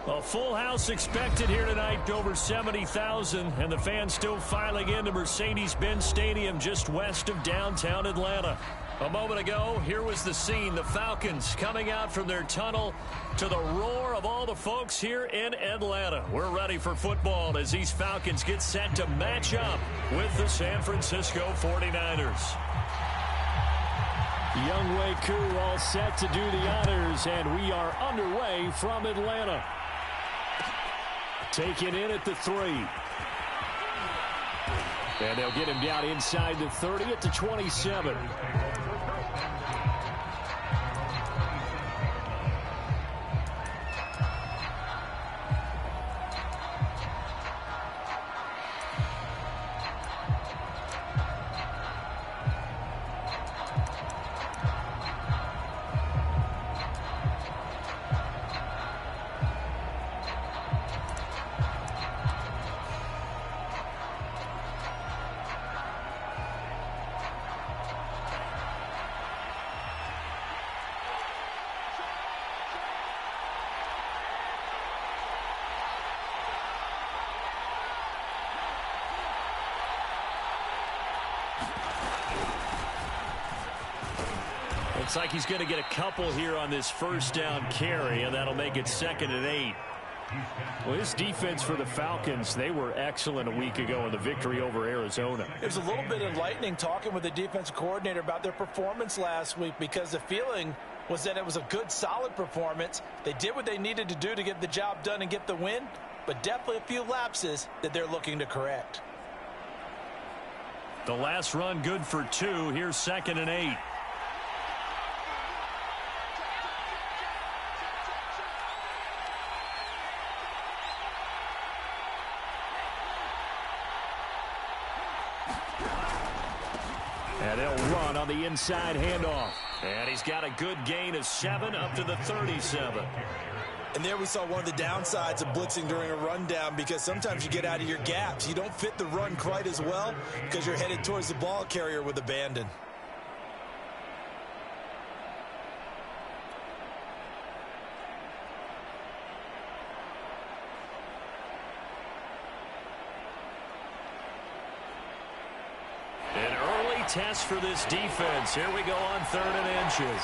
A full house expected here tonight, over 70,000, and the fans still filing into Mercedes-Benz Stadium just west of downtown Atlanta. A moment ago, here was the scene. The Falcons coming out from their tunnel to the roar of all the folks here in Atlanta. We're ready for football as these Falcons get set to match up with the San Francisco 49ers. Younghoe Koo all set to do the honors, and we are underway from Atlanta. Taken in at the 3. And they'll get him down inside the 30 at the 27. Looks like he's going to get a couple here on this first down carry, and that'll make it 2nd and 8. Well, this defense for the Falcons, they were excellent a week ago in the victory over Arizona. It was a little bit enlightening talking with the defensive coordinator about their performance last week, because the feeling was that it was a good, solid performance. They did what they needed to do to get the job done and get the win, but definitely a few lapses that they're looking to correct. The last run good for 2. Here's 2nd and 8. And they'll run on the inside handoff. And he's got a good gain of 7 up to the 37. And there we saw one of the downsides of blitzing during a rundown, because sometimes you get out of your gaps. You don't fit the run quite as well because you're headed towards the ball carrier with abandon. Test for this defense. Here we go on 3rd and inches.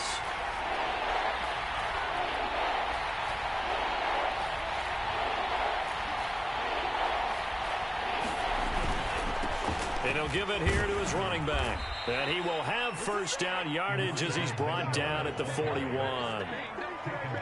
And he'll give it here to his running back. And he will have first down yardage as he's brought down at the 41.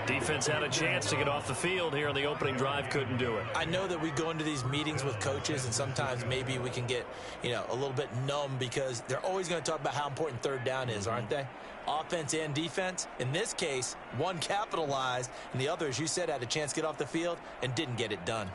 Defense had a chance to get off the field here on the opening drive, couldn't do it. I know that we go into these meetings with coaches, and sometimes maybe we can get, a little bit numb, because they're always going to talk about how important 3rd down is, aren't they? Offense and defense. In this case, one capitalized, and the other, as you said, had a chance to get off the field and didn't get it done.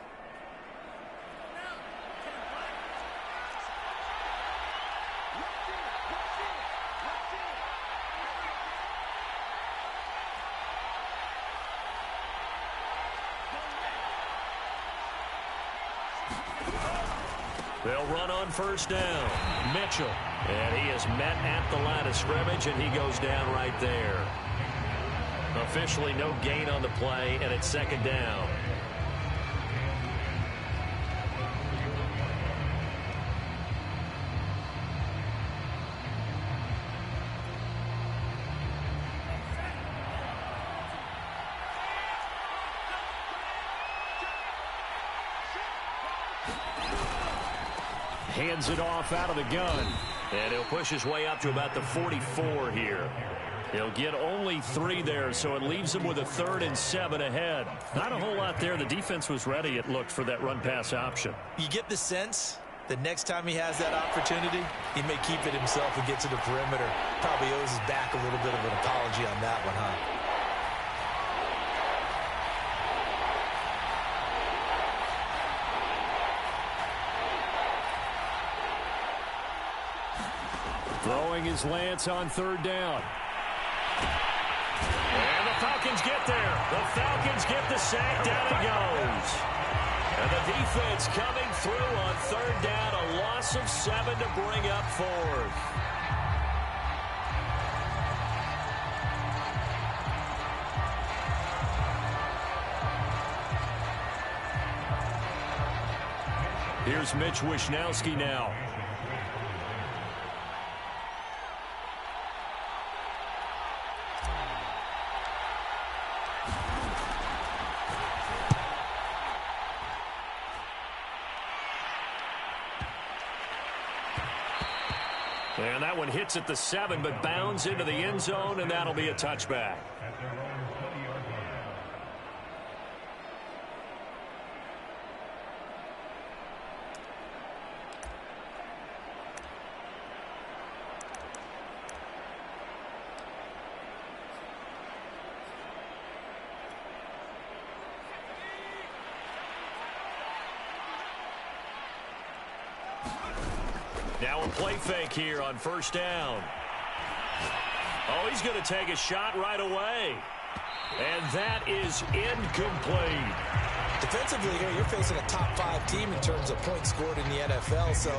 They'll run on first down. Mitchell. And he is met at the line of scrimmage, and he goes down right there. Officially no gain on the play, and it's 2nd down. Hands it off out of the gun. And he'll push his way up to about the 44 here. He'll get only 3 there, so it leaves him with a 3rd and 7 ahead. Not a whole lot there. The defense was ready, it looked, for that run-pass option. You get the sense that next time he has that opportunity, he may keep it himself and get to the perimeter. Probably owes his back a little bit of an apology on that one, huh? Throwing his Lance on 3rd down. And the Falcons get there. The Falcons get the sack. Down he goes. And the defense coming through on 3rd down. A loss of 7 to bring up 4th. Here's Mitch Wishnowski now. And that one hits at the 7, but bounds into the end zone, and that'll be a touchback. Now a play fake here on first down. Oh, he's going to take a shot right away. And that is incomplete. Defensively here, you're facing a top 5 team in terms of points scored in the NFL. So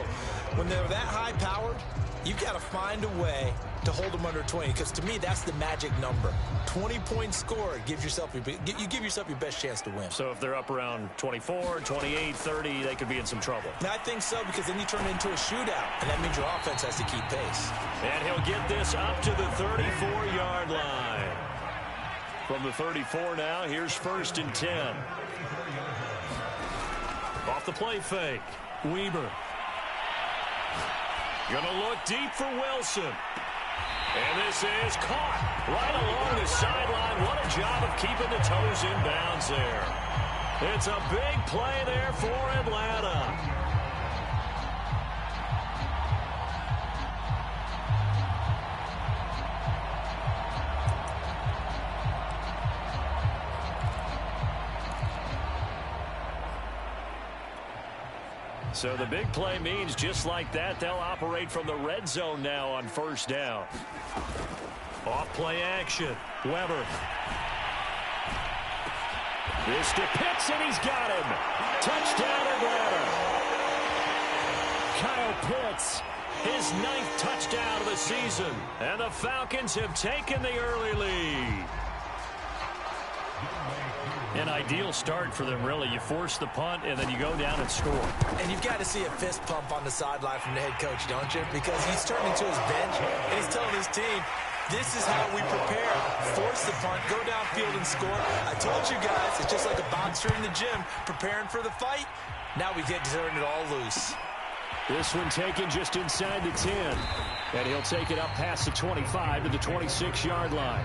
when they're that high powered, you've got to find a way to hold them under 20. Because to me, that's the magic number. 20 points scored gives yourself you give yourself your best chance to win. So if they're up around 24, 28, 30, they could be in some trouble. And I think so, because then you turn it into a shootout, and that means your offense has to keep pace. And he'll get this up to the 34-yard line. From the 34 now, here's 1st and 10. Off the play fake, Weber. Gonna look deep for Wilson. And this is caught right along the sideline. What a job of keeping the toes in bounds there. It's a big play there for Atlanta. So the big play means just like that, they'll operate from the red zone now on first down. Off play action. Weber. This to Pitts, and he's got him. Touchdown Atlanta. Kyle Pitts, his 9th touchdown of the season. And the Falcons have taken the early lead. An ideal start for them, really. You force the punt, and then you go down and score. And you've got to see a fist pump on the sideline from the head coach, don't you? Because he's turning to his bench, and he's telling his team, this is how we prepare. Force the punt, go downfield and score. I told you guys, it's just like a boxer in the gym preparing for the fight. Now we get to turn it all loose. This one taken just inside the 10. And he'll take it up past the 25 to the 26-yard line.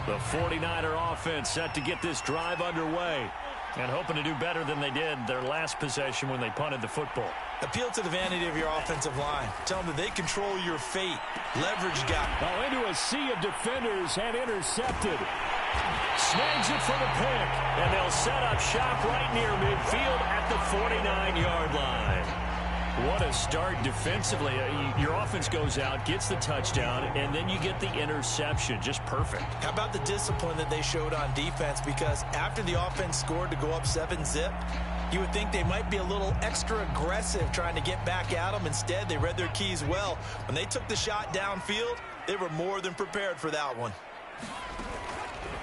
The 49er offense set to get this drive underway and hoping to do better than they did their last possession when they punted the football. Appeal to the vanity of your offensive line. Tell them that they control your fate. Leverage guy. Oh, into a sea of defenders and intercepted. Snags it for the pick, and they'll set up shop right near midfield at the 49-yard line. What a start defensively. Your offense goes out, gets the touchdown, and then you get the interception. Just perfect. How about the discipline that they showed on defense? Because after the offense scored to go up 7-zip, you would think they might be a little extra aggressive trying to get back at them. Instead, they read their keys well. When they took the shot downfield, they were more than prepared for that one.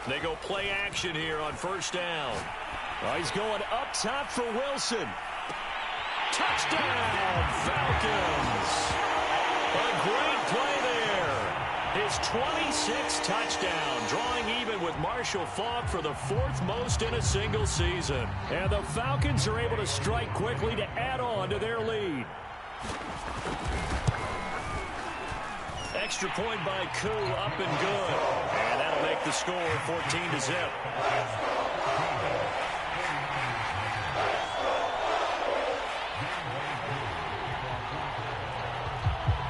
They go play action here on first down. Oh, he's going up top for Wilson. Touchdown, Falcons. A great play there. His 26th touchdown, drawing even with Marshall Faulk for the 4th most in a single season. And the Falcons are able to strike quickly to add on to their lead. Extra point by Koo, up and good. And that'll make the score 14-0.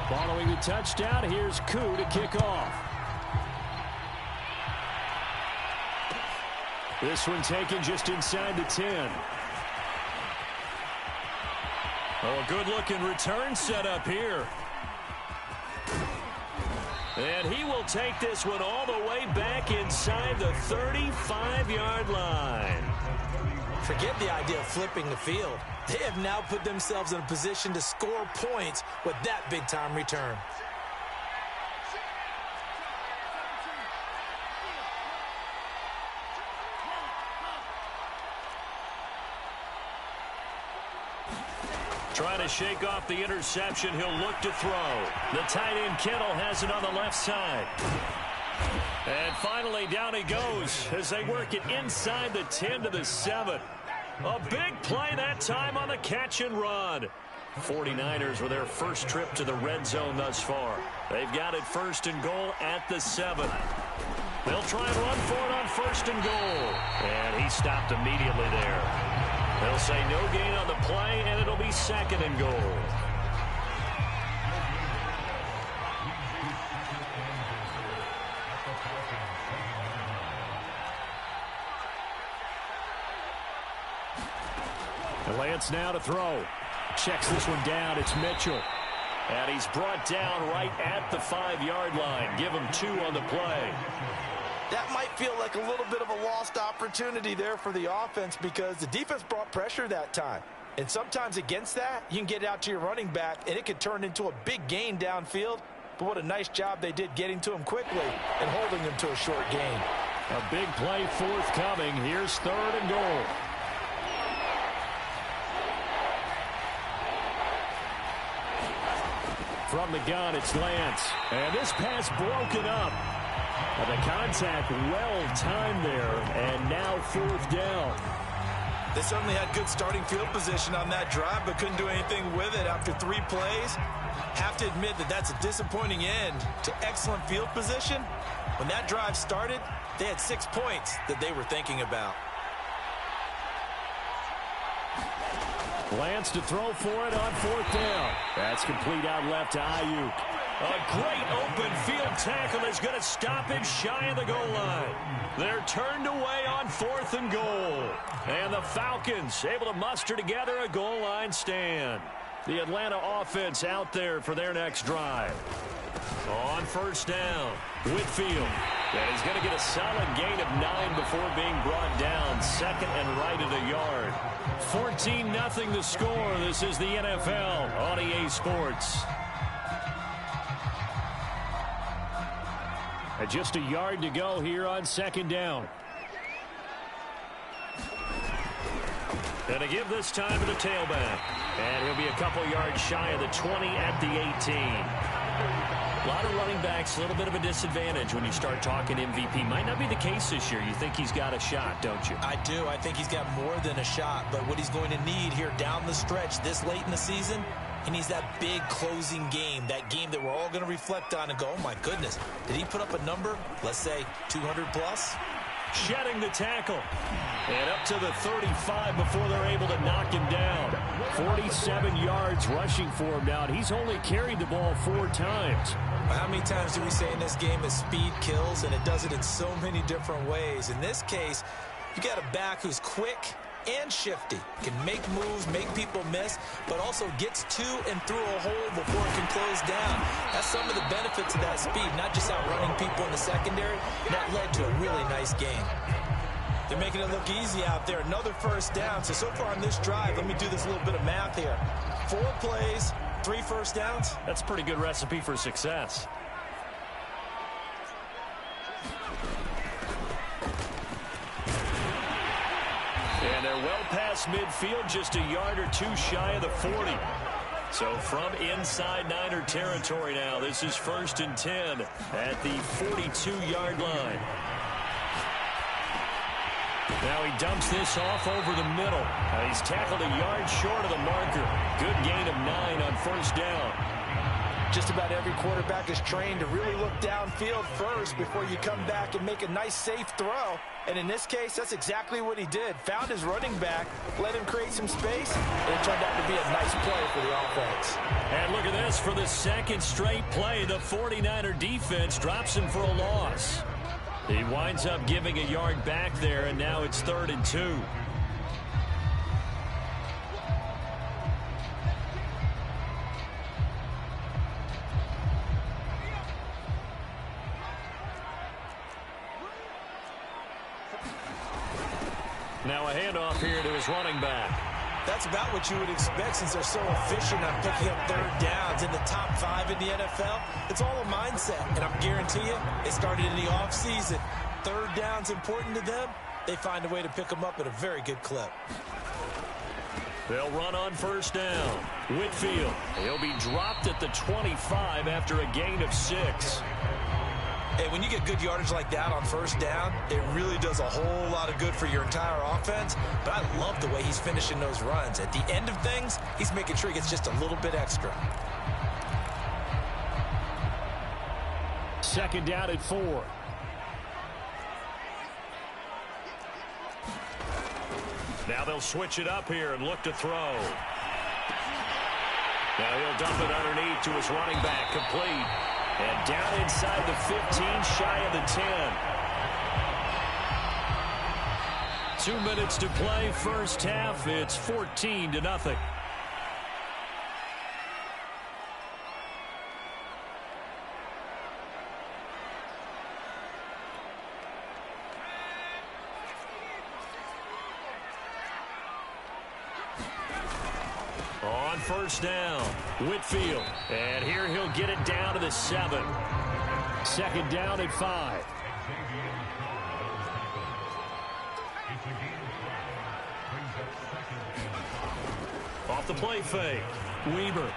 Following the touchdown, here's Koo to kick off. This one taken just inside the 10. Oh, a good-looking return set up here. And he will take this one all the way back inside the 35-yard line. Forget the idea of flipping the field. They have now put themselves in a position to score points with that big-time return. Trying to shake off the interception. He'll look to throw. The tight end Kittle has it on the left side. And finally, down he goes as they work it inside the 10 to the 7. A big play that time on the catch and run. 49ers with their first trip to the red zone thus far. They've got it first and goal at the 7. They'll try and run for it on first and goal. And he stopped immediately there. They'll say no gain on the play, and it'll be second and goal. Lance now to throw. Checks this one down. It's Mitchell. And he's brought down right at the 5-yard line. Give him 2 on the play. That might feel like a little bit of a lost opportunity there for the offense because the defense brought pressure that time. And sometimes against that, you can get it out to your running back, and it could turn into a big gain downfield. But what a nice job they did getting to him quickly and holding him to a short gain. A big play forthcoming. Here's third and goal. From the gun, it's Lance. And this pass broken up. The contact well-timed there, and now 4th down. They certainly had good starting field position on that drive, but couldn't do anything with it after 3 plays. Have to admit that that's a disappointing end to excellent field position. When that drive started, they had 6 points that they were thinking about. Lance to throw for it on 4th down. That's complete out left to Ayuk. A great open field tackle is going to stop him shy of the goal line. They're turned away on 4th and goal. And the Falcons able to muster together a goal line stand. The Atlanta offense out there for their next drive. On 1st down, Whitfield. And he's going to get a solid gain of 9 before being brought down. 2nd and right at a yard. 14-0 the score. This is the NFL on EA Sports. And just a yard to go here on 2nd down. And to give this time to the tailback. And he'll be a couple yards shy of the 20 at the 18. A lot of running backs, a little bit of a disadvantage when you start talking MVP. Might not be the case this year. You think he's got a shot, don't you? I do. I think he's got more than a shot. But what he's going to need here down the stretch this late in the season, he needs that big closing game, that game that we're all going to reflect on and go, oh, my goodness, did he put up a number, let's say 200-plus? Shedding the tackle. And up to the 35 before they're able to knock him down. 47 yards rushing for him now. He's only carried the ball 4 times. How many times do we say in this game that speed kills, and it does it in so many different ways? In this case, you got a back who's quick and shifty, can make moves, make people miss, but also gets to and through a hole before it can close down. That's some of the benefits of that speed, not just outrunning people in the secondary. That led to a really nice game. They're making it look easy out there. Another 1st down. So far on this drive, let me do this little bit of math here. 4 plays, 3 1st downs. That's a pretty good recipe for success. And they're well past midfield, just a yard or 2 shy of the 40. So from inside Niner territory now, this is 1st and 10 at the 42-yard line. Now he dumps this off over the middle. And he's tackled a yard short of the marker. Good gain of 9 on 1st down. Just about every quarterback is trained to really look downfield first before you come back and make a nice, safe throw. And in this case, that's exactly what he did. Found his running back, let him create some space, and it turned out to be a nice play for the offense. And look at this. For the 2nd straight play, the 49er defense drops him for a loss. He winds up giving a yard back there, and now it's 3rd and 2. Now a handoff here to his running back. That's about what you would expect since they're so efficient on picking up 3rd downs in the top 5 in the NFL. It's all a mindset, and I'm guarantee you it started in the offseason. 3rd down's important to them. They find a way to pick them up at a very good clip. They'll run on first down. Whitfield, he'll be dropped at the 25 after a gain of 6. Hey, when you get good yardage like that on first down, it really does a whole lot of good for your entire offense. But I love the way he's finishing those runs. At the end of things, he's making sure he gets just a little bit extra. Second down at 4. Now they'll switch it up here and look to throw. Now he'll dump it underneath to his running back, complete. And down inside the 15, shy of the 10. 2 minutes to play, first half. It's 14-0. On first down, Whitfield. And here he'll get it down to the 7. Second down at 5. Off the play fake, Weber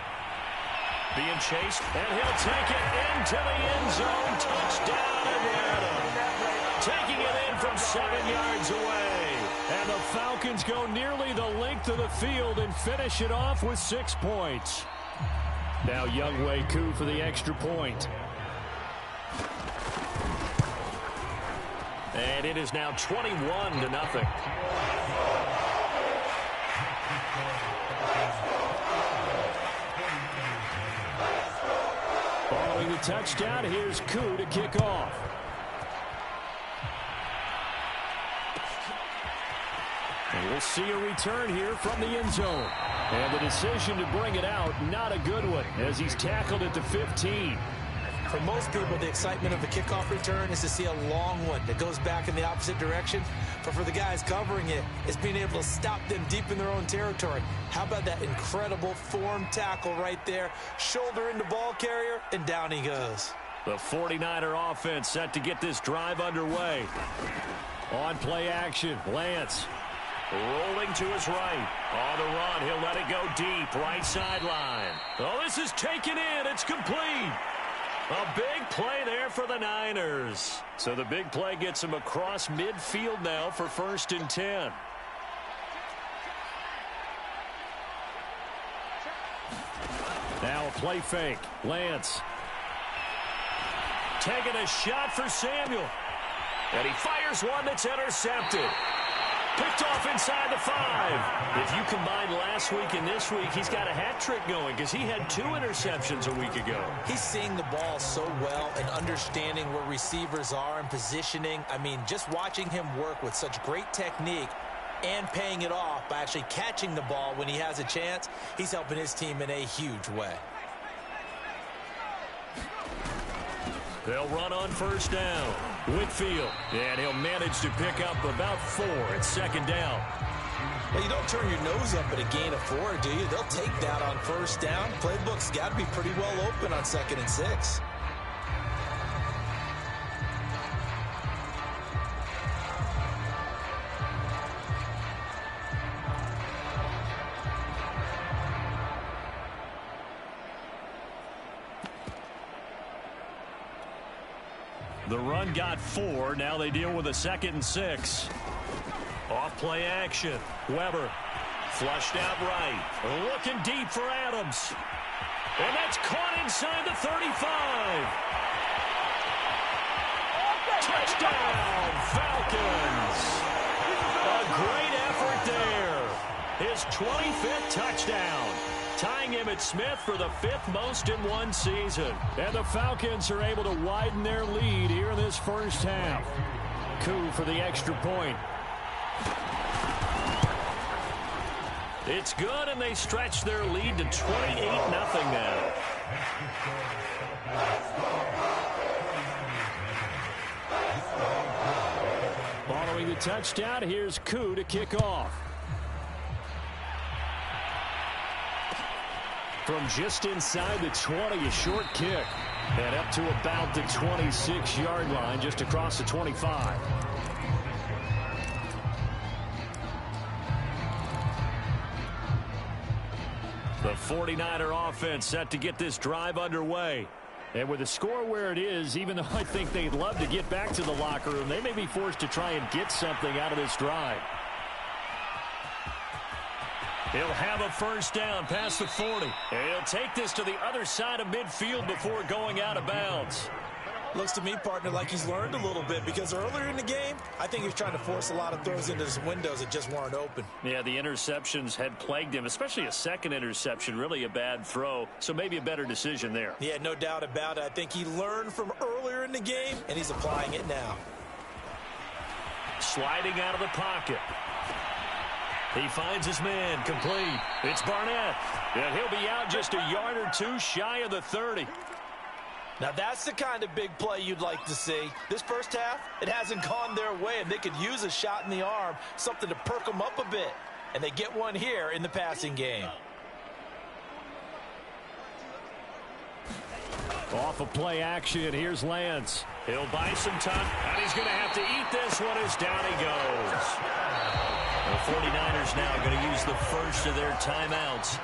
being chased, and he'll take it into the end zone. Touchdown, Atlanta. Taking it in from 7 yards away. And the Falcons go nearly the length of the field and finish it off with 6 points. Now Younghoe Koo for the extra point. And it is now 21-0. Following the touchdown, here's Koo to kick off. And we'll see a return here from the end zone. And the decision to bring it out, not a good one, as he's tackled at the 15. For most people, the excitement of the kickoff return is to see a long one that goes back in the opposite direction. But for the guys covering it, it's being able to stop them deep in their own territory. How about that incredible form tackle right there? Shoulder into ball carrier, and down he goes. The 49er offense set to get this drive underway. On play action, Lance rolling to his right. On the run, he'll let it go deep, right sideline. Oh, this is taken in. It's complete. A big play there for the Niners. So the big play gets him across midfield now for 1st and 10. Now a play fake. Lance taking a shot for Samuel. And he fires one that's intercepted. Picked off inside the 5. If you combine last week and this week, he's got a hat trick going because he had 2 interceptions a week ago. He's seeing the ball so well and understanding where receivers are and positioning. I mean, just watching him work with such great technique and paying it off by actually catching the ball when he has a chance, he's helping his team in a huge way. They'll run on first down. Whitfield, and he'll manage to pick up about 4 at 2nd down. Well, you don't turn your nose up at a gain of 4, do you? They'll take that on first down. Playbook's got to be pretty well open on 2nd and 6. The run got 4. Now they deal with a 2nd and 6. Off play action. Weber flushed out right. Looking deep for Adams. And that's caught inside the 35. Touchdown, Falcons. A great effort there. His 25th touchdown. Tying him at Smith for the 5th most in one season. And the Falcons are able to widen their lead here in this first half. Koo for the extra point. It's good, and they stretch their lead to 28-0 now. Following the touchdown, here's Koo to kick off. From just inside the 20, a short kick. And up to about the 26-yard line, just across the 25. The 49er offense set to get this drive underway. And with the score where it is, even though I think they'd love to get back to the locker room, they may be forced to try and get something out of this drive. He'll have a first down past the 40. And he'll take this to the other side of midfield before going out of bounds. Looks to me, partner, like he's learned a little bit, because earlier in the game, I think he was trying to force a lot of throws into his windows that just weren't open. Yeah, the interceptions had plagued him, especially a second interception, really a bad throw, so maybe a better decision there. Yeah, no doubt about it. I think he learned from earlier in the game, and he's applying it now. Sliding out of the pocket. He finds his man, complete. It's Barnett, and he'll be out just a yard or two shy of the 30. Now, that's the kind of big play you'd like to see. This first half, it hasn't gone their way, and they could use a shot in the arm, something to perk them up a bit. And they get one here in the passing game. Off of play action, here's Lance. He'll buy some time, and he's going to have to eat this one as down he goes. The 49ers now going to use the first of their timeouts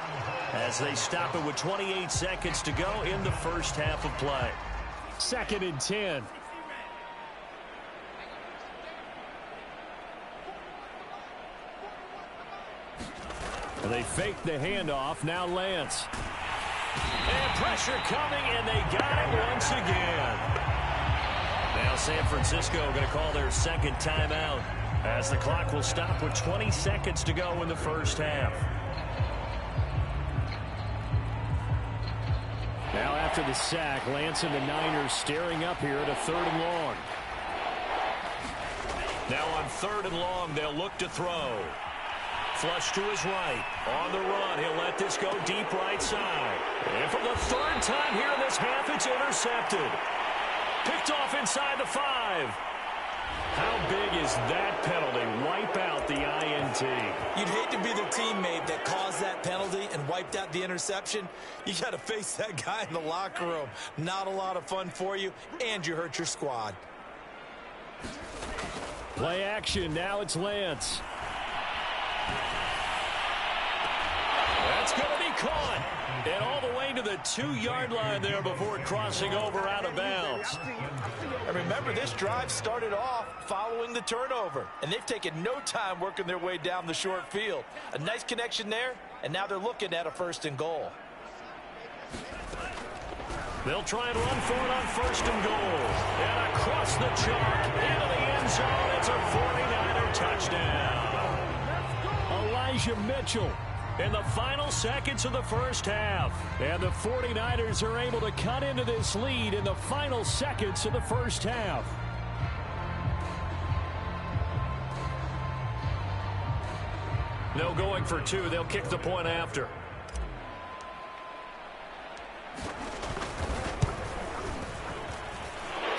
as they stop it with 28 seconds to go in the first half of play. 2nd and 10. They fake the handoff. Now Lance. And pressure coming, and they got it once again. Now San Francisco going to call their second timeout as the clock will stop with 20 seconds to go in the first half. Now after the sack, Lance and the Niners staring up here at a 3rd and long. Now on 3rd and long, they'll look to throw. Flush to his right. On the run, he'll let this go deep right side. And for the 3rd time here in this half, it's intercepted. Picked off inside the 5. How big is that penalty? Wipe out the INT. You'd hate to be the teammate that caused that penalty and wiped out the interception. You got to face that guy in the locker room. Not a lot of fun for you, and you hurt your squad. Play action. Now it's Lance. That's going to be caught. And all the way to the 2-yard line there before crossing over out of bounds. And remember, this drive started off following the turnover, and they've taken no time working their way down the short field. A nice connection there, and now they're looking at a 1st and goal. They'll try and run for it on 1st and goal. And across the chalk into the end zone. It's a 49er touchdown. Elijah Mitchell in the final seconds of the first half. And the 49ers are able to cut into this lead in the final seconds of the first half. No going for 2. They'll kick the point after.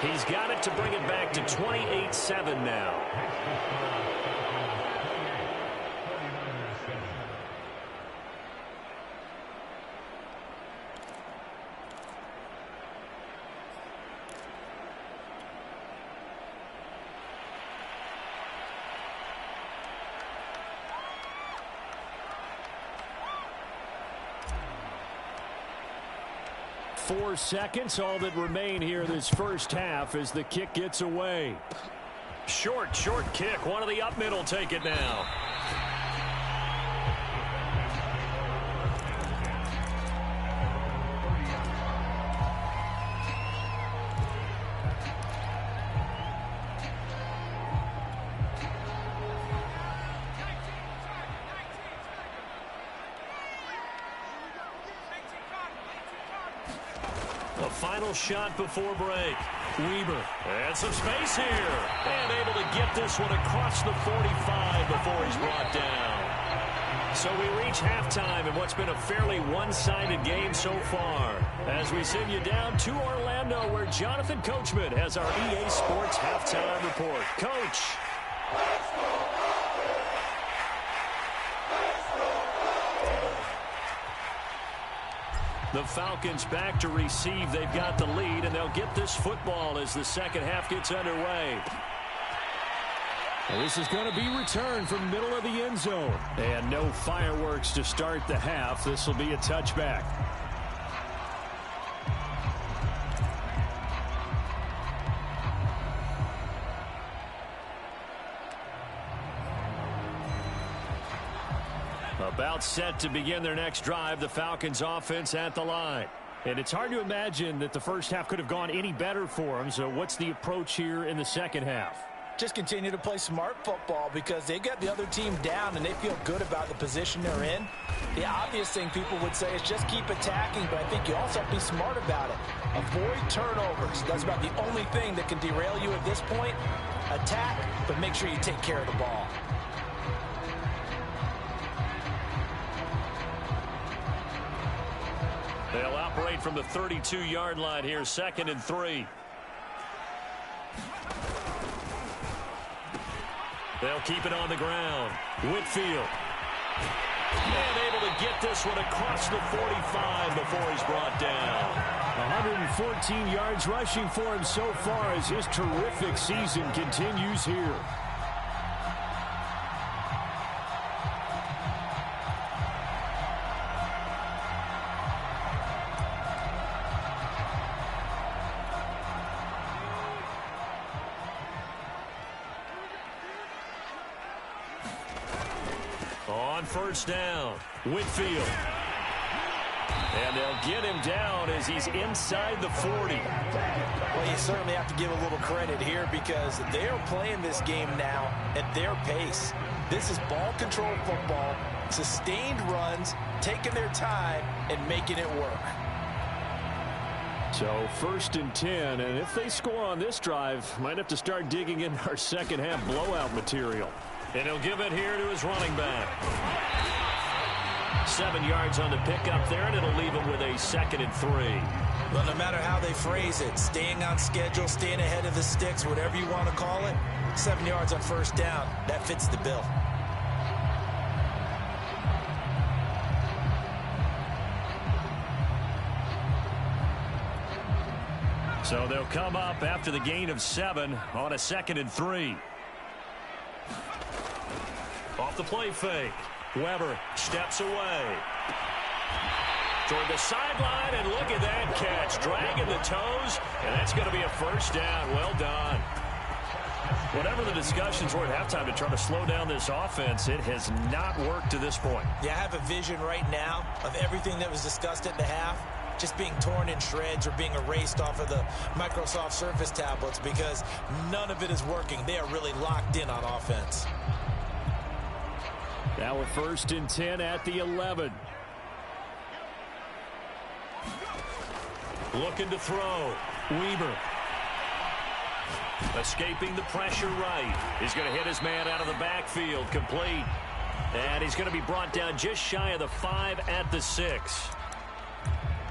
He's got it to bring it back to 28-7 now. Four seconds, all that remain here this first half as the kick gets away. Short kick. One of the up middle take it now. The final shot before break. Weber. And some space here. And able to get this one across the 45 before he's brought down. So we reach halftime in what's been a fairly one-sided game so far. As we send you down to Orlando, where Jonathan Coachman has our EA Sports halftime report. Coach. The Falcons back to receive. They've got the lead, and they'll get this football as the second half gets underway. And this is going to be returned from the middle of the end zone. And no fireworks to start the half. This will be a touchback. About set to begin their next drive, the Falcons offense at the line. And it's hard to imagine that the first half could have gone any better for them. So what's the approach here in the second half? Just continue to play smart football because they got the other team down and they feel good about the position they're in. The obvious thing people would say is just keep attacking, but I think you also have to be smart about it. Avoid turnovers. That's about the only thing that can derail you at this point. Attack, but make sure you take care of the ball. They'll operate from the 32-yard line here, 2nd and 3. They'll keep it on the ground. Whitfield. And able to get this one across the 45 before he's brought down. 114 yards rushing for him so far as his terrific season continues here. On first down, Whitfield. And they'll get him down as he's inside the 40. Well, you certainly have to give a little credit here because they are playing this game now at their pace. This is ball control football, sustained runs, taking their time, and making it work. So 1st and 10, and if they score on this drive, might have to start digging in our second half blowout material. And he'll give it here to his running back. 7 yards on the pickup there, and it'll leave him with a 2nd and 3. Well, no matter how they phrase it, staying on schedule, staying ahead of the sticks, whatever you want to call it, 7 yards on first down, that fits the bill. So they'll come up after the gain of 7 on a 2nd and 3. Off the play fake. Weber steps away. Toward the sideline, and look at that catch. Dragging the toes, and that's going to be a first down. Well done. Whatever the discussions were at halftime to try to slow down this offense, it has not worked to this point. Yeah, I have a vision right now of everything that was discussed at the half just being torn in shreds or being erased off of the Microsoft Surface tablets because none of it is working. They are really locked in on offense. Now we're 1st and 10 at the 11. Looking to throw. Weber. Escaping the pressure right. He's going to hit his man out of the backfield. Complete. And he's going to be brought down just shy of the 5 at the 6.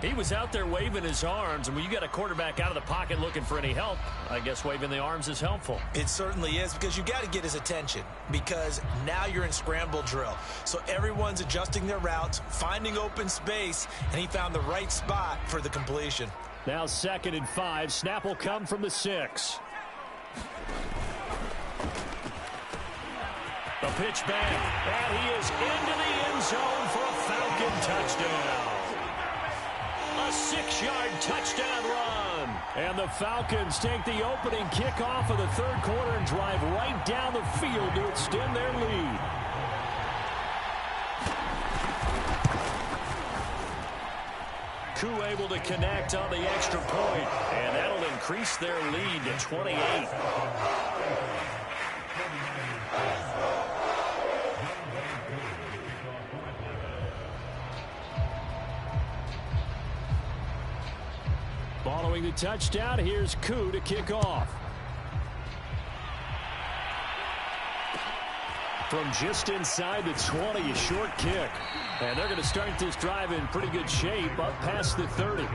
He was out there waving his arms, and when you got a quarterback out of the pocket looking for any help, I guess waving the arms is helpful. It certainly is because you got to get his attention because now you're in scramble drill. So everyone's adjusting their routes, finding open space, and he found the right spot for the completion. Now 2nd and 5. Snap will come from the 6. The pitch back, and he is into the end zone for a Falcon touchdown. A 6-yard touchdown run. And the Falcons take the opening kickoff of the 3rd quarter and drive right down the field to extend their lead. Koo able to connect on the extra point, and that'll increase their lead to 28. Following the touchdown, here's Koo to kick off. From just inside the 20, a short kick. And they're going to start this drive in pretty good shape up past the 30.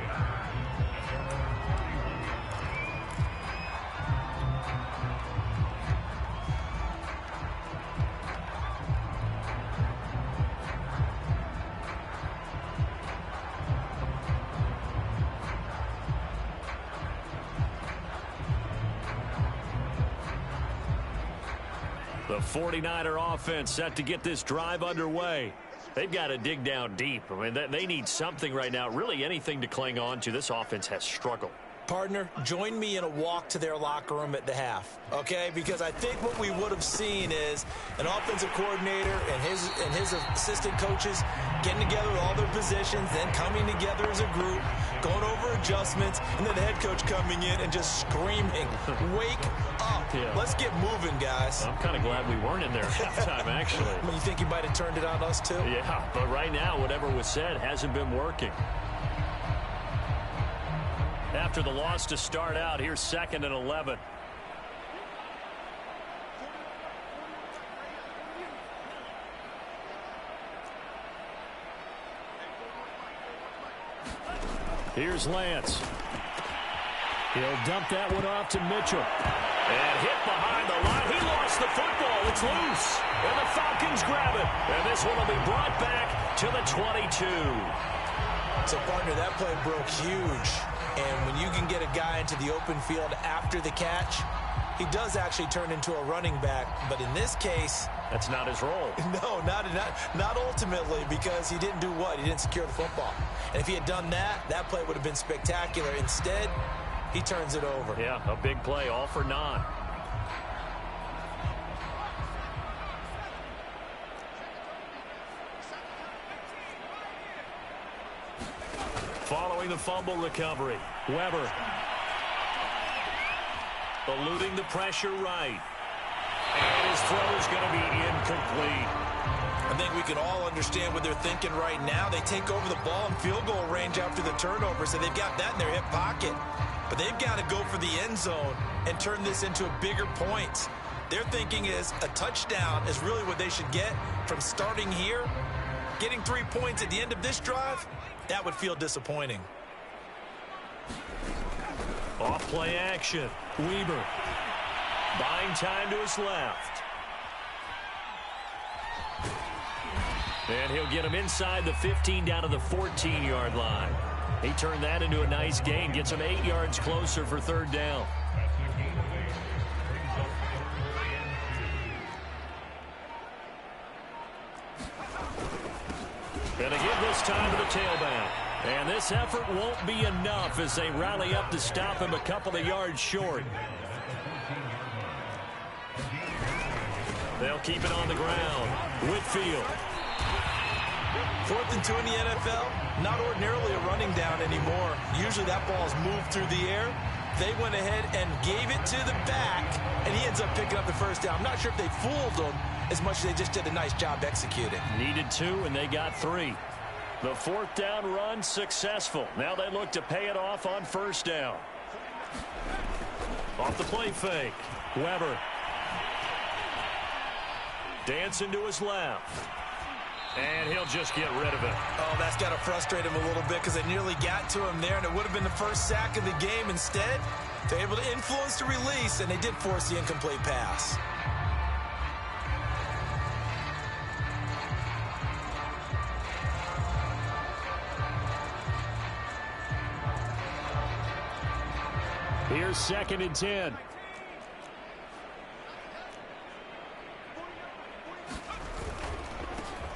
The 49er offense set to get this drive underway. They've got to dig down deep. I mean, they need something right now, really anything to cling on to. This offense has struggled. Partner, join me in a walk to their locker room at the half, okay? Because I think what we would have seen is an offensive coordinator and his assistant coaches getting together with all their positions, then coming together as a group, going over adjustments, and then the head coach coming in and just screaming, "Wake up. Yeah. Let's get moving, guys." I'm kind of glad we weren't in there at halftime, actually. I mean, you think he might have turned it on us, too? Yeah, but right now, whatever was said hasn't been working. After the loss to start out, here's 2nd and 11. Here's Lance. He'll dump that one off to Mitchell. And hit behind the line. He lost the football. It's loose. And the Falcons grab it. And this one will be brought back to the 22. So, partner, that play broke huge. And when you can get a guy into the open field after the catch, he does actually turn into a running back. But in this case, that's not his role. No, not ultimately, because he didn't do what? He didn't secure the football. And if he had done that, that play would have been spectacular. Instead, he turns it over. Yeah, a big play, all for naught. Following the fumble recovery, Weber. Eluding the pressure right. And his throw is going to be incomplete. I think we can all understand what they're thinking right now. They take over the ball in field goal range after the turnover, so they've got that in their hip pocket. But they've got to go for the end zone and turn this into a bigger point. Their thinking is a touchdown is really what they should get from starting here. Getting 3 points at the end of this drive, that would feel disappointing. Off play action. Weber. Buying time to his left. And he'll get him inside the 15 down to the 14-yard line. He turned that into a nice gain. Gets him 8 yards closer for 3rd down. And to give this time to the tailback. And this effort won't be enough as they rally up to stop him a couple of yards short. They'll keep it on the ground. Whitfield. 4th and 2 in the NFL, not ordinarily a running down anymore. Usually that ball's moved through the air. They went ahead and gave it to the back, and he ends up picking up the 1st down. I'm not sure if they fooled him as much as they just did a nice job executing. Needed 2, and they got 3. The 4th down run successful. Now they look to pay it off on 1st down. Off the play fake. Weber. Dancing to his left. And he'll just get rid of it. Oh, that's got to frustrate him a little bit because they nearly got to him there, and it would have been the first sack of the game. Instead, they're able to influence the release, and they did force the incomplete pass. Here's 2nd and 10.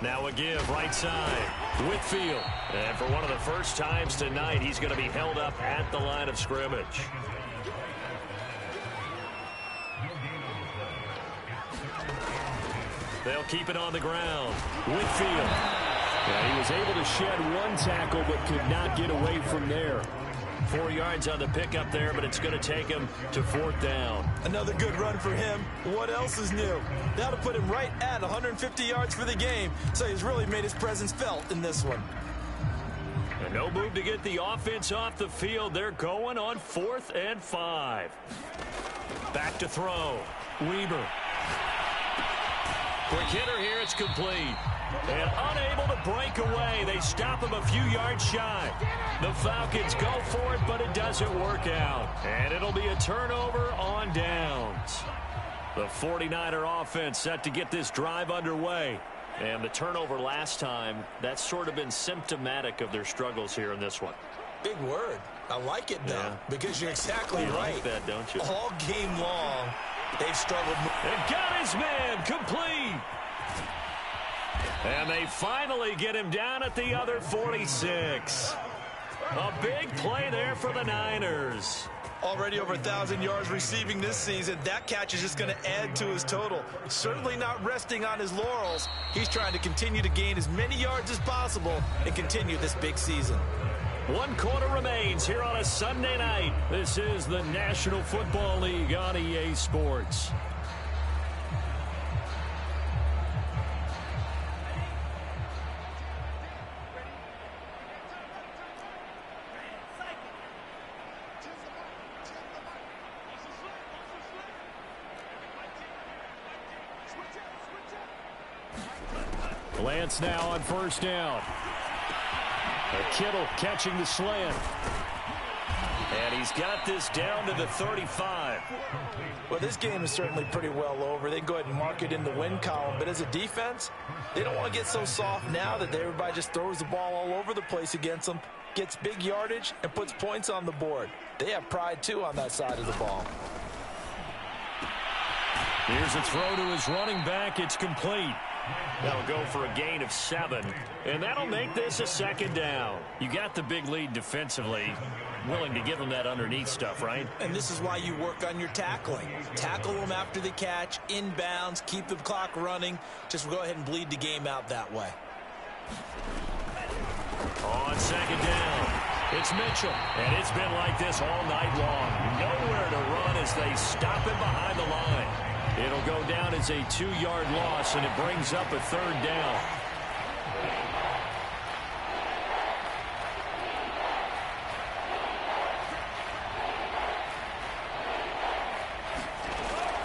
Now a give, right side. Whitfield. And for one of the first times tonight, he's going to be held up at the line of scrimmage. They'll keep it on the ground. Whitfield. Yeah, he was able to shed one tackle, but could not get away from there. 4 yards on the pickup there, but it's going to take him to 4th down. Another good run for him. What else is new? That'll put him right at 150 yards for the game, so he's really made his presence felt in this one. And no move to get the offense off the field. They're going on 4th and 5. Back to throw. Weber. Quick hitter here. It's complete. And unable to break away. They stop him a few yards shy. The Falcons go for it, but it doesn't work out. And it'll be a turnover on downs. The 49er offense set to get this drive underway. And the turnover last time, that's sort of been symptomatic of their struggles here in this one. Big word. I like it, though, because you're exactly right. You like that, don't you? All game long, They've struggled. And got his man complete. And they finally get him down at the other 46. A big play there for the Niners. Already over 1,000 yards receiving this season. That catch is just going to add to his total. Certainly not resting on his laurels. He's trying to continue to gain as many yards as possible and continue this big season. 1 quarter remains here on a Sunday night. This is the National Football League on EA Sports. Lance now on first down. Kittle catching the slant. And he's got this down to the 35. Well, this game is certainly pretty well over. They can go ahead and mark it in the win column. But as a defense, they don't want to get so soft now that everybody just throws the ball all over the place against them, gets big yardage, and puts points on the board. They have pride, too, on that side of the ball. Here's a throw to his running back. It's complete. That'll go for a gain of 7. And that'll make this a second down. You got the big lead defensively. Willing to give them that underneath stuff, right? And this is why you work on your tackling. Tackle them after the catch, inbounds, keep the clock running. Just go ahead and bleed the game out that way. On second down, it's Mitchell. And it's been like this all night long. Nowhere to run as they stop him behind the line. It'll go down as a 2-yard loss, and it brings up a third down.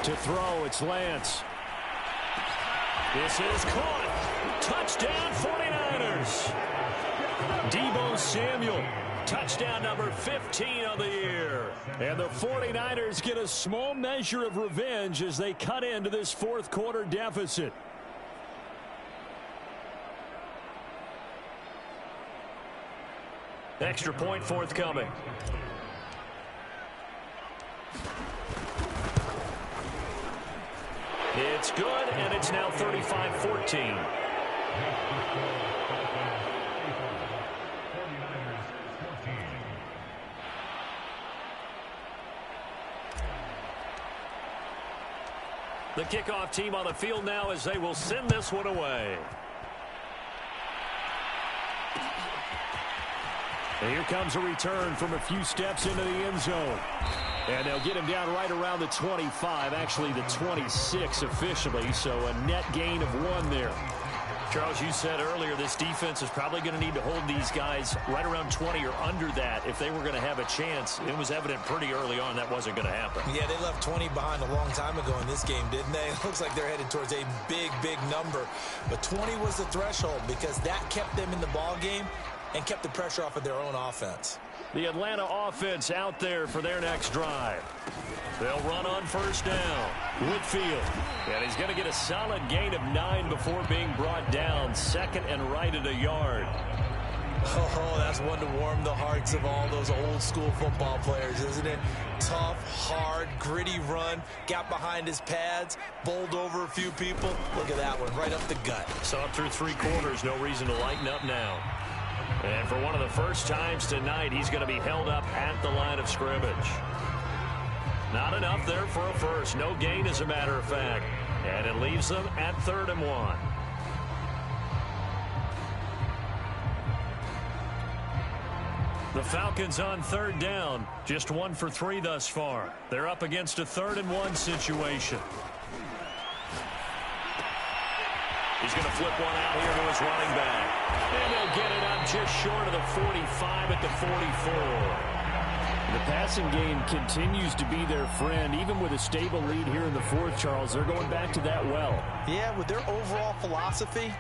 To throw, it's Lance. This is caught. Touchdown, 49ers. Deebo Samuel. Touchdown number 15 on the year. And the 49ers get a small measure of revenge as they cut into this fourth quarter deficit. Extra point forthcoming. It's good, and it's now 35-14. The kickoff team on the field now as they will send this one away. And here comes a return from a few steps into the end zone. And they'll get him down right around the 25, actually the 26 officially, so a net gain of 1 there. Charles, you said earlier this defense is probably going to need to hold these guys right around 20 or under that if they were going to have a chance. It was evident pretty early on that wasn't going to happen. Yeah, they left 20 behind a long time ago in this game, didn't they? It looks like they're headed towards a big, big number. But 20 was the threshold because that kept them in the ball game and kept the pressure off of their own offense. The Atlanta offense out there for their next drive. They'll run on first down. Whitfield. And he's going to get a solid gain of 9 before being brought down. Second and right at a yard. Oh, that's one to warm the hearts of all those old school football players, isn't it? Tough, hard, gritty run. Got behind his pads. Bowled over a few people. Look at that one, right up the gut. Saw it through 3 quarters. No reason to lighten up now. And for one of the first times tonight, he's going to be held up at the line of scrimmage. Not enough there for a first. No gain, as a matter of fact. And it leaves them at 3rd and 1. The Falcons on 3rd down. Just 1 for 3 thus far. They're up against a 3rd and 1 situation. He's going to flip one out here to his running back. And they'll get it up just short of the 45 at the 44. The passing game continues to be their friend. Even with a stable lead here in the 4th, Charles, they're going back to that well. Yeah, with their overall philosophy,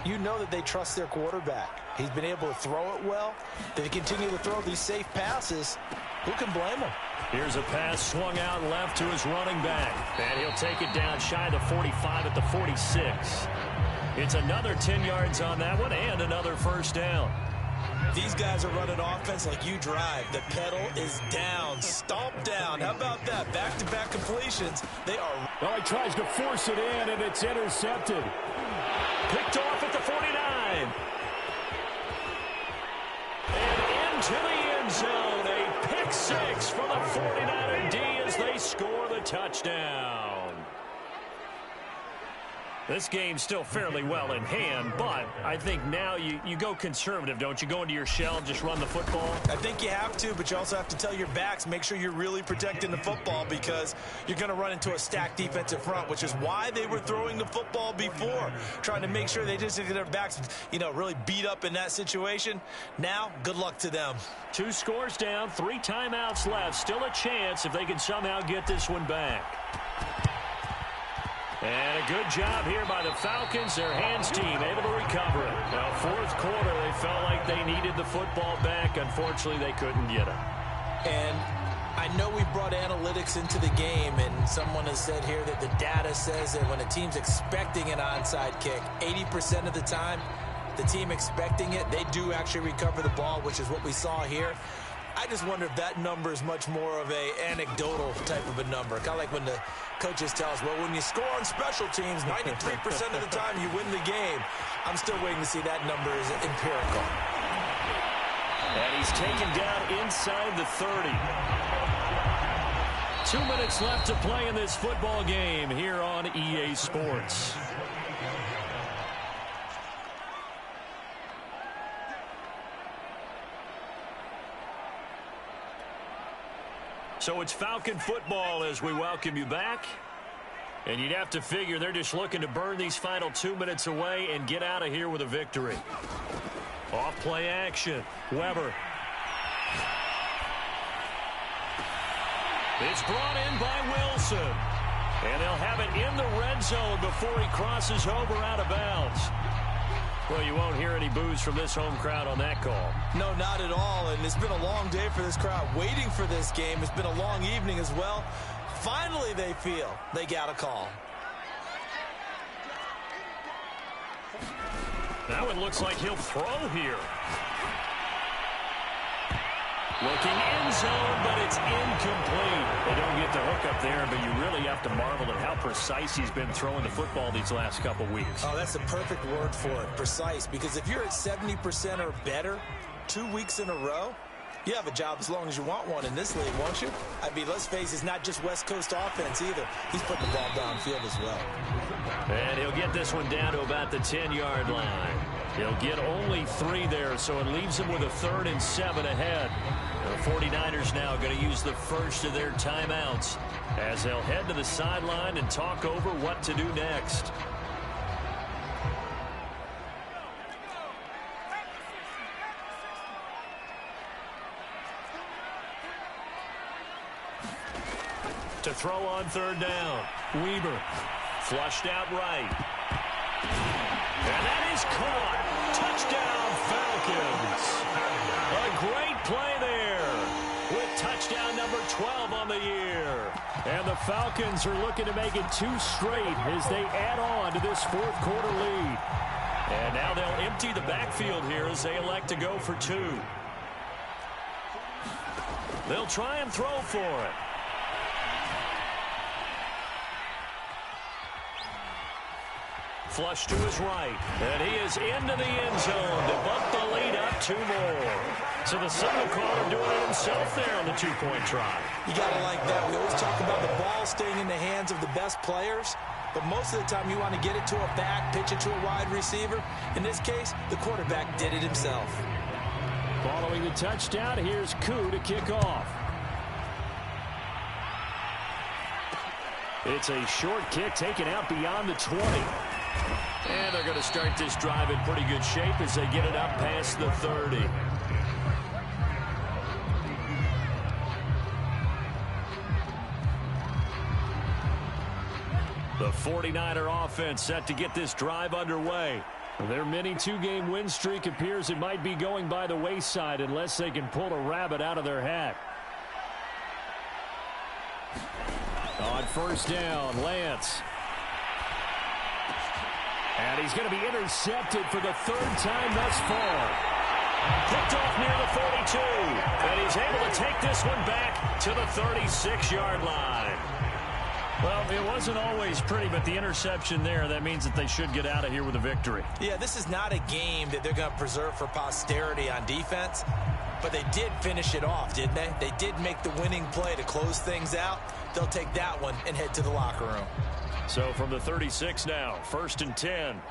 you know that they trust their quarterback. He's been able to throw it well. They continue to throw these safe passes. Who can blame him? Here's a pass swung out left to his running back. And he'll take it down shy of the 45 at the 46. It's another 10 yards on that one and another first down. These guys are running offense like you drive. The pedal is down, stomp down. How about that? Back-to-back completions. They are. Well, he tries to force it in, and it's intercepted. Picked off at the 49. And into the end zone. A pick six for the 49er D as they score the touchdown. This game's still fairly well in hand, but I think now you go conservative, don't you? Go into your shell and just run the football? I think you have to, but you also have to tell your backs, make sure you're really protecting the football because you're going to run into a stacked defensive front, which is why they were throwing the football before, trying to make sure they just get their backs, really beat up in that situation. Now, good luck to them. 2 scores down, 3 timeouts left. Still a chance if they can somehow get this one back. And a good job here by the Falcons. Their hands team able to recover it. Now, fourth quarter, they felt like they needed the football back. Unfortunately, they couldn't get it. And I know we brought analytics into the game, and someone has said here that the data says that when a team's expecting an onside kick, 80% of the time, the team expecting it, they do actually recover the ball, which is what we saw here. I just wonder if that number is much more of a anecdotal type of a number. Kind of like when the coaches tell us, well, when you score on special teams, 93% of the time you win the game. I'm still waiting to see that number is empirical. And he's taken down inside the 30. 2 minutes left to play in this football game here on EA Sports. So it's Falcon football as we welcome you back. And you'd have to figure they're just looking to burn these final 2 minutes away and get out of here with a victory. Off play action. Weber. It's brought in by Wilson. And they'll have it in the red zone before he crosses over out of bounds. Well, you won't hear any boos from this home crowd on that call. No, not at all. And it's been a long day for this crowd waiting for this game. It's been a long evening as well. Finally, they feel they got a call. Now it looks like he'll throw here. Looking end zone, but it's incomplete. They don't get the hook up there, but you really have to marvel at how precise he's been throwing the football these last couple weeks. Oh, that's the perfect word for it, precise. Because if you're at 70% or better 2 weeks in a row, you have a job as long as you want one in this league, won't you? I mean, let's face it, it's not just West Coast offense either. He's putting the ball downfield as well. And he'll get this one down to about the 10-yard line. He'll get only 3 there, so it leaves him with a 3rd and 7 ahead. The 49ers now going to use the first of their timeouts as they'll head to the sideline and talk over what to do next. To throw on 3rd down. Weber flushed out right. And that is caught. Touchdown, Falcons. A great play there with touchdown number 12 on the year. And the Falcons are looking to make it 2 straight as they add on to this 4th quarter lead. And now they'll empty the backfield here as they elect to go for 2. They'll try and throw for it. Flush to his right, and he is into the end zone to bump the lead up 2 more. So the signal caller doing it himself there on the 2-point try. You got to like that. We always talk about the ball staying in the hands of the best players, but most of the time you want to get it to a back, pitch it to a wide receiver. In this case, the quarterback did it himself. Following the touchdown, here's Koo to kick off. It's a short kick taken out beyond the 20. And they're going to start this drive in pretty good shape as they get it up past the 30. The 49er offense set to get this drive underway. Their mini 2-game win streak appears it might be going by the wayside unless they can pull a rabbit out of their hat. On 1st down, Lance. And he's going to be intercepted for the 3rd time thus far. Picked off near the 42. And he's able to take this one back to the 36-yard line. Well, it wasn't always pretty, but the interception there, that means that they should get out of here with a victory. Yeah, this is not a game that they're going to preserve for posterity on defense, but they did finish it off, didn't they? They did make the winning play to close things out. They'll take that one and head to the locker room. So from the 36 now, 1st and 10.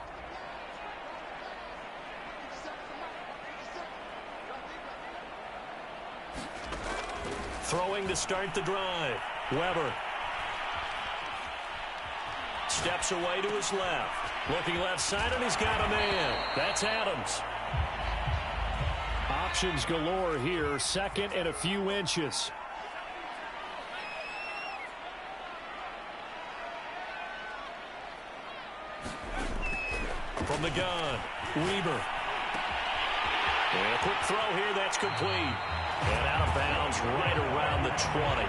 Throwing to start the drive. Weber. Steps away to his left. Looking left side, and he's got a man. That's Adams. Options galore here. 2nd and a few inches. From the gun, Weber. And a quick throw here, that's complete. And out of bounds right around the 20.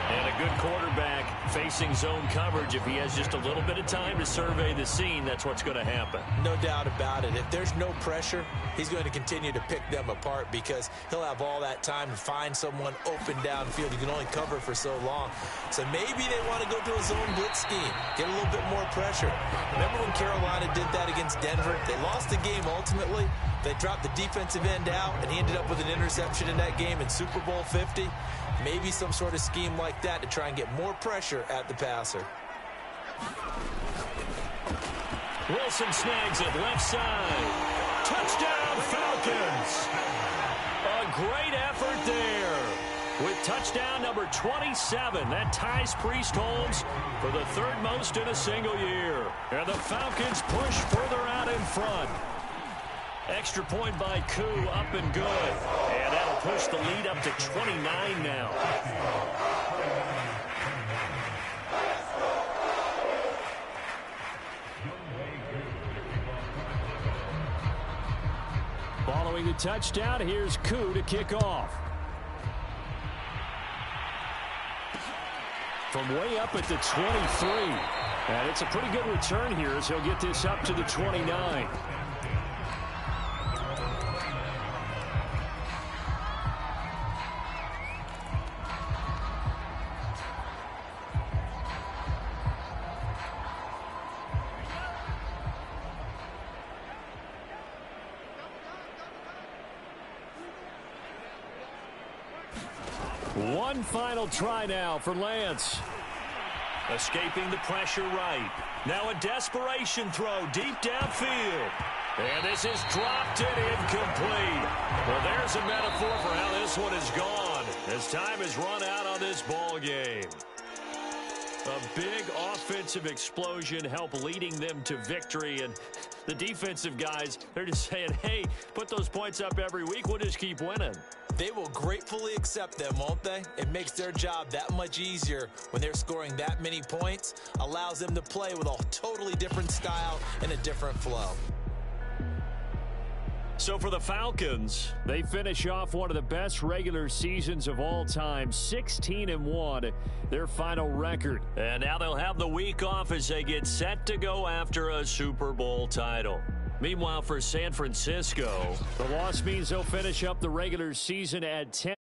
And a good quarterback facing zone coverage. If he has just a little bit of time to survey the scene, that's what's going to happen. No doubt about it. If there's no pressure, he's going to continue to pick them apart because he'll have all that time to find someone open downfield. You can only cover for so long. So maybe they want to go to a zone blitz scheme, get a little bit more pressure. Remember when Carolina did that against Denver? They lost the game ultimately. They dropped the defensive end out, and he ended up with an interception in that game in Super Bowl 50. Maybe some sort of scheme like that to try and get more pressure at the passer. Wilson snags it left side. Touchdown, Falcons. A great effort there. With touchdown number 27, that ties Priest Holmes for the 3rd most in a single year. And the Falcons push further out in front. Extra point by Koo, up and good. And that'll push the lead up to 29 now. Following the touchdown, here's Koo to kick off. From way up at the 23. And it's a pretty good return here as he'll get this up to the 29. One final try now for Lance. Escaping the pressure right. Now a desperation throw deep downfield. And this is dropped and incomplete. Well, there's a metaphor for how this one is gone as time has run out on this ball game. A big offensive explosion helped leading them to victory. And the defensive guys, they're just saying, hey, put those points up every week. We'll just keep winning. They will gratefully accept them, won't they? It makes their job that much easier when they're scoring that many points. Allows them to play with a totally different style and a different flow. So for the Falcons, they finish off one of the best regular seasons of all time, 16-1, their final record. And now they'll have the week off as they get set to go after a Super Bowl title. Meanwhile, for San Francisco, the loss means they'll finish up the regular season at 10.